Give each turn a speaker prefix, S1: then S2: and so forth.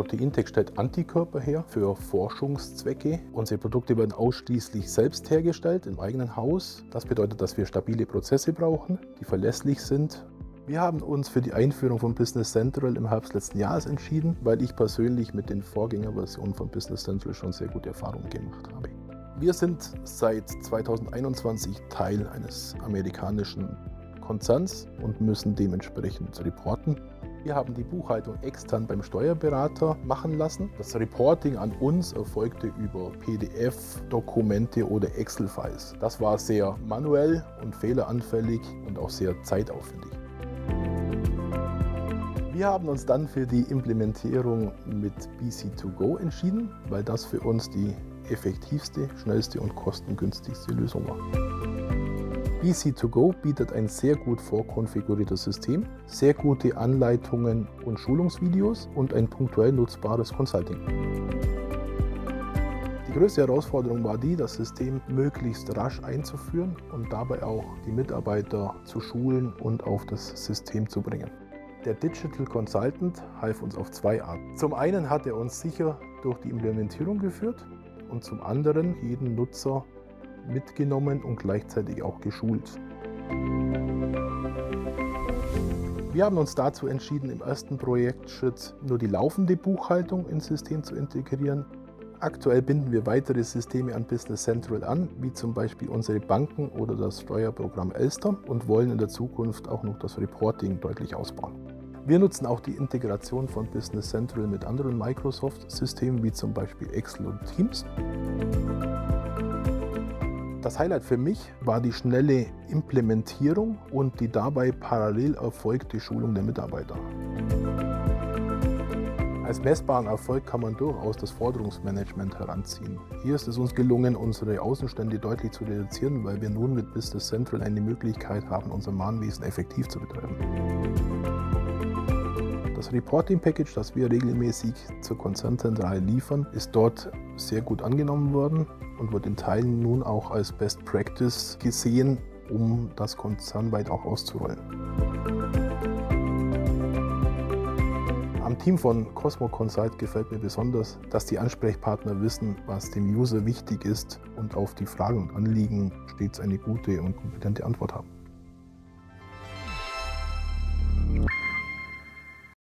S1: Proteintec stellt Antikörper her für Forschungszwecke. Unsere Produkte werden ausschließlich selbst hergestellt im eigenen Haus. Das bedeutet, dass wir stabile Prozesse brauchen, die verlässlich sind. Wir haben uns für die Einführung von Business Central im Herbst letzten Jahres entschieden, weil ich persönlich mit den Vorgängerversionen von Business Central schon sehr gute Erfahrungen gemacht habe. Wir sind seit 2021 Teil eines amerikanischen Konzerns und müssen dementsprechend reporten. Wir haben die Buchhaltung extern beim Steuerberater machen lassen. Das Reporting an uns erfolgte über PDF-Dokumente oder Excel-Files. Das war sehr manuell und fehleranfällig und auch sehr zeitaufwendig. Wir haben uns dann für die Implementierung mit BC2Go entschieden, weil das für uns die effektivste, schnellste und kostengünstigste Lösung war. BC2Go bietet ein sehr gut vorkonfiguriertes System, sehr gute Anleitungen und Schulungsvideos und ein punktuell nutzbares Consulting. Die größte Herausforderung war das System möglichst rasch einzuführen und dabei auch die Mitarbeiter zu schulen und auf das System zu bringen. Der Digital Consultant half uns auf zwei Arten. Zum einen hat er uns sicher durch die Implementierung geführt und zum anderen jeden Nutzer mitgenommen und gleichzeitig auch geschult. Wir haben uns dazu entschieden, im ersten Projektschritt nur die laufende Buchhaltung ins System zu integrieren. Aktuell binden wir weitere Systeme an Business Central an, wie zum Beispiel unsere Banken oder das Steuerprogramm Elster und wollen in der Zukunft auch noch das Reporting deutlich ausbauen. Wir nutzen auch die Integration von Business Central mit anderen Microsoft-Systemen, wie zum Beispiel Excel und Teams. Das Highlight für mich war die schnelle Implementierung und die dabei parallel erfolgte Schulung der Mitarbeiter. Als messbaren Erfolg kann man durchaus das Forderungsmanagement heranziehen. Hier ist es uns gelungen, unsere Außenstände deutlich zu reduzieren, weil wir nun mit Business Central eine Möglichkeit haben, unser Mahnwesen effektiv zu betreiben. Das Reporting-Package, das wir regelmäßig zur Konzernzentrale liefern, ist dort sehr gut angenommen worden und wird in Teilen nun auch als Best Practice gesehen, um das konzernweit auch auszurollen. Am Team von Cosmo Consult gefällt mir besonders, dass die Ansprechpartner wissen, was dem User wichtig ist und auf die Fragen und Anliegen stets eine gute und kompetente Antwort haben.